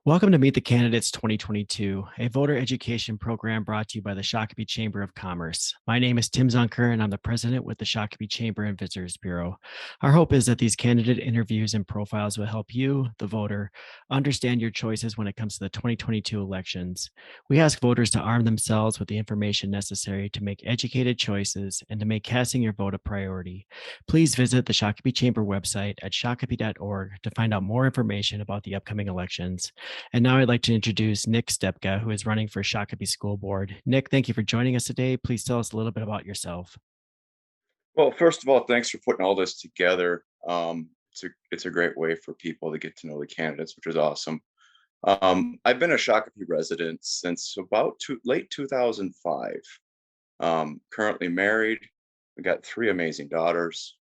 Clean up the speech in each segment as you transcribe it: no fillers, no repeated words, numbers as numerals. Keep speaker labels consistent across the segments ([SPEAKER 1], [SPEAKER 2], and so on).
[SPEAKER 1] Welcome to Meet the Candidates 2022, a voter education program brought to you by the Shakopee Chamber of Commerce. My name is Tim Zunker, and I'm the president with the Shakopee Chamber and Visitors Bureau. Our hope is that these candidate interviews and profiles will help you, the voter, understand your choices when it comes to the 2022 elections. We ask voters to arm themselves with the information necessary to make educated choices and to make casting your vote a priority. Please visit the Shakopee Chamber website at shakopee.org to find out more information about the upcoming elections. And now I'd like to introduce Nick Stepka, who is running for Shakopee School Board. Nick, thank you for joining us today. Please tell us a little bit about yourself.
[SPEAKER 2] Well, first of all, thanks for putting all this together. It's a great way for people to get to know the candidates, which is awesome. I've been a Shakopee resident since about late 2005. Currently married. We got three amazing daughters.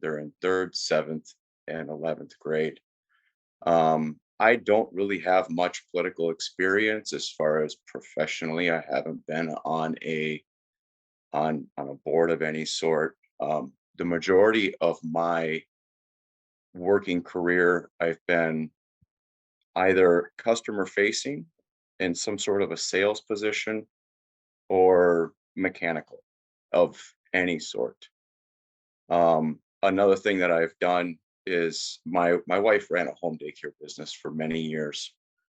[SPEAKER 2] They're in third, seventh, and 11th grade. I don't really have much political experience as far as professionally. I haven't been on a board of any sort. The majority of my working career, I've been either customer facing in some sort of a sales position or mechanical of any sort. Another thing that I've done is my wife ran a home daycare business for many years,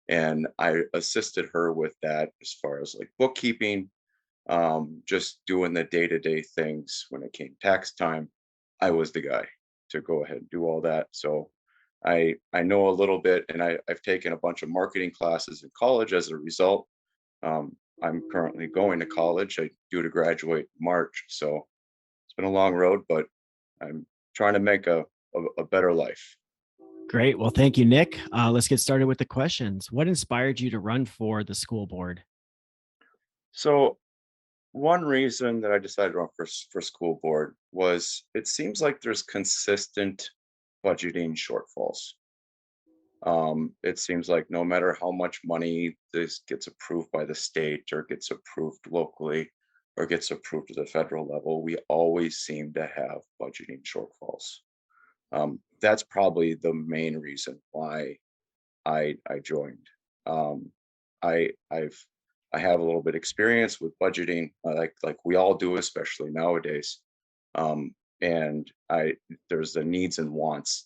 [SPEAKER 2] and I assisted her with that as far as like bookkeeping, just doing the day-to-day things. When it came tax time, I was the guy to go ahead and do all that. So I know a little bit, and I've taken a bunch of marketing classes in college as a result. I'm currently going to college. I due to graduate in March, so it's been a long road, but I'm trying to make a better life.
[SPEAKER 1] Great. Well, thank you, Nick. Let's get started with the questions. What inspired you to run for the school board?
[SPEAKER 2] So one reason that I decided to run for school board was it seems like there's consistent budgeting shortfalls. It seems like no matter how much money this gets approved by the state or gets approved locally or gets approved at the federal level, we always seem to have budgeting shortfalls. That's probably the main reason why I joined. Um, I have a little bit experience with budgeting, like we all do, especially nowadays. And I there's the needs and wants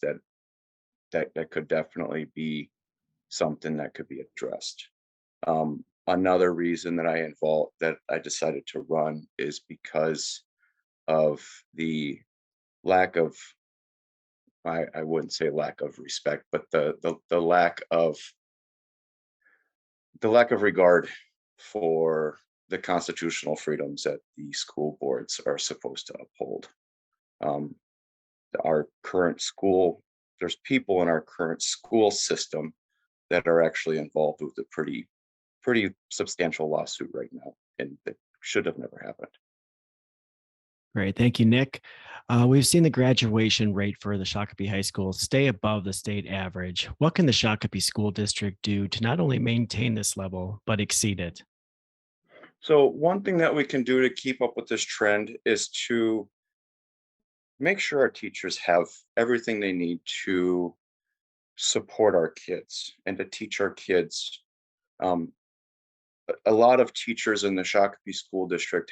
[SPEAKER 2] that could definitely be something that could be addressed. Another reason that I decided to run is because of the lack of I wouldn't say lack of respect, but the lack of regard for the constitutional freedoms that the school boards are supposed to uphold. Um, our current school, there's people in our current school system that are actually involved with a pretty substantial lawsuit right now, and that should have never happened.
[SPEAKER 1] Great. Thank you, Nick. We've seen the graduation rate for the Shakopee High School stay above the state average. What can the Shakopee School District do to not only maintain this level, but exceed it?
[SPEAKER 2] So one thing that we can do to keep up with this trend is to make sure our teachers have everything they need to support our kids and to teach our kids. Um, a lot of teachers in the Shakopee School District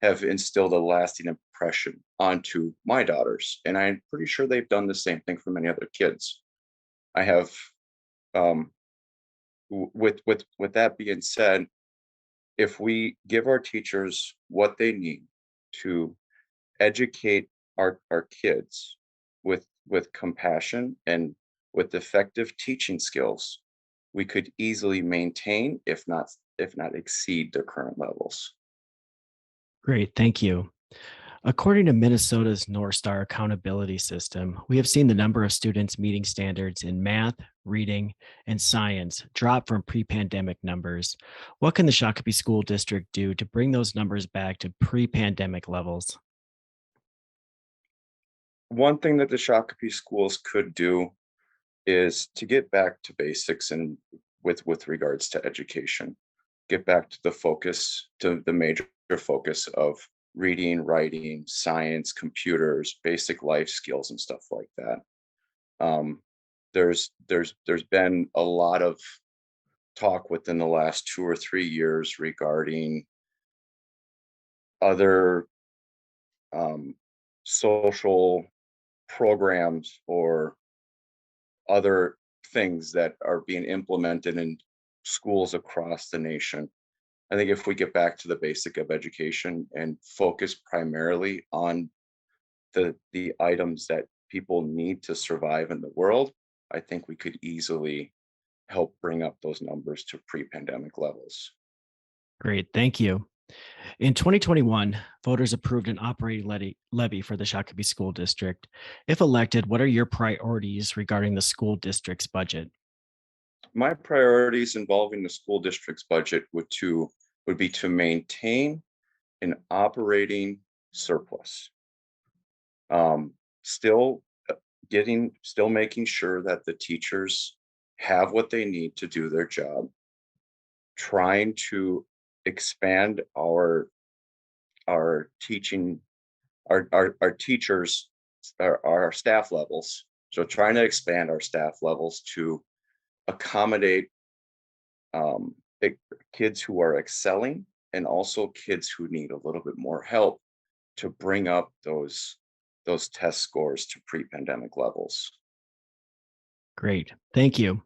[SPEAKER 2] have instilled a lasting impression onto my daughters, and I'm pretty sure they've done the same thing for many other kids. I have, um, with that being said, if we give our teachers what they need to educate our kids with compassion and with effective teaching skills, we could easily maintain, if not exceed their current levels.
[SPEAKER 1] Great. Thank you. According to Minnesota's North Star accountability system, we have seen the number of students meeting standards in math, reading, and science drop from pre pandemic numbers. What can the Shakopee School District do to bring those numbers back to pre pandemic levels?
[SPEAKER 2] One thing that the Shakopee schools could do is to get back to basics and with regards to education, get back to the major focus of reading, writing, science, computers, basic life skills, and stuff like that. Um, there's been a lot of talk within the last 2 or 3 years regarding other um, social programs or other things that are being implemented in schools across the nation. I think if we get back to the basic of education and focus primarily on the items that people need to survive in the world, I think we could easily help bring up those numbers to pre-pandemic levels.
[SPEAKER 1] Great. Thank you. In 2021, voters approved an operating levy for the Shakopee School District. If elected, what are your priorities regarding the school district's budget?
[SPEAKER 2] My priorities involving the school district's budget would be to maintain an operating surplus. Still still making sure that the teachers have what they need to do their job, trying to expand our teaching our teachers our staff levels. So trying to expand our staff levels to accommodate um, e- kids who are excelling and also kids who need a little bit more help to bring up those test scores to pre-pandemic levels.
[SPEAKER 1] Great. Thank you.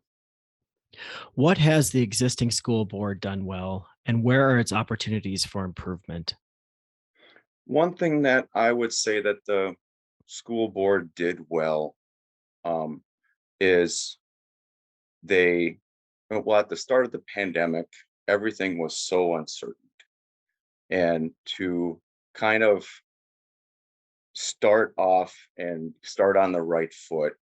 [SPEAKER 1] What has the existing school board done well, and where are its opportunities for improvement?
[SPEAKER 2] One thing that I would say that the school board did well um, is they, well, at the start of the pandemic, everything was so uncertain. And to kind of start off and start on the right foot,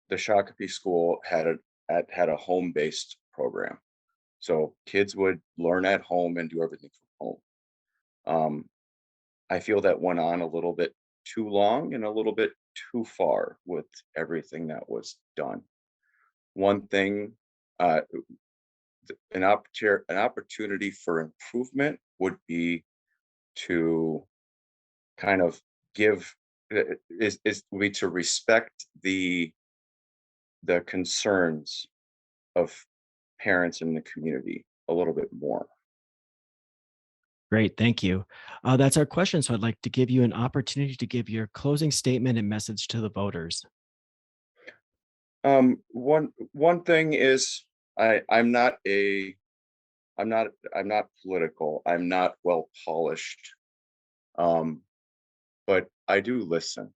[SPEAKER 2] the Shakopee School had a home-based program. So kids would learn at home and do everything from home. I feel that went on a little bit too long and a little bit too far with everything that was done. One thing, uh, an opportunity for improvement would be to kind of give is would be to respect the concerns of parents in the community a little bit more.
[SPEAKER 1] Great. Thank you. That's our question. So I'd like to give you an opportunity to give your closing statement and message to the voters.
[SPEAKER 2] One thing is I'm not a I'm not political. I'm not well polished. Um, but I do listen.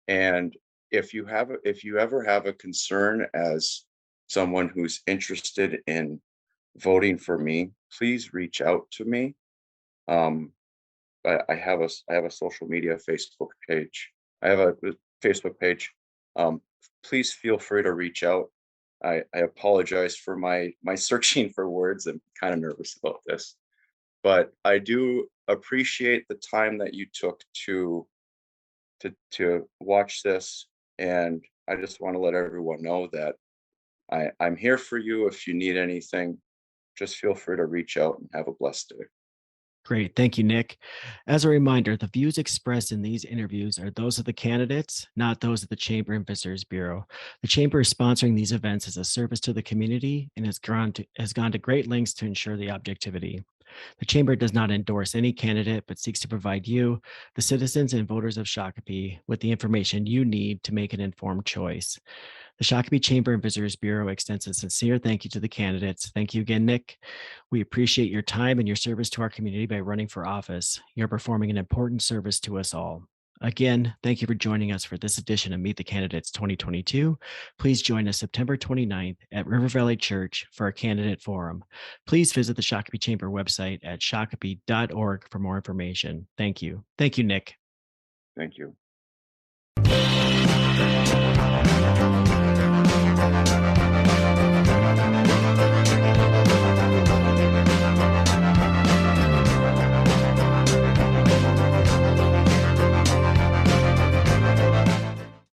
[SPEAKER 2] And if you ever have a concern as someone who's interested in voting for me, please reach out to me. Um, I have a social media Facebook page. I have a Facebook page. Um, please feel free to reach out. I apologize for my searching for words. I'm kind of nervous about this, but I do appreciate the time that you took to watch this, and I just want to let everyone know that I'm here for you if you need anything. Just feel free to reach out and have a blessed day.
[SPEAKER 1] Great. Thank you, Nick. As a reminder, the views expressed in these interviews are those of the candidates, not those of the Chamber and Visitors Bureau. The Chamber is sponsoring these events as a service to the community and has gone to great lengths to ensure the objectivity. The Chamber does not endorse any candidate, but seeks to provide you, the citizens and voters of Shakopee, with the information you need to make an informed choice. The Shakopee Chamber and Visitors Bureau extends a sincere thank you to the candidates. Thank you again, Nick. We appreciate your time and your service to our community by running for office. You're performing an important service to us all. Again, thank you for joining us for this edition of Meet the Candidates 2022. Please join us September 29th at River Valley Church for a candidate forum. Please visit the Shakopee Chamber website at shakopee.org for more information. Thank you. Thank you, Nick.
[SPEAKER 2] Thank you.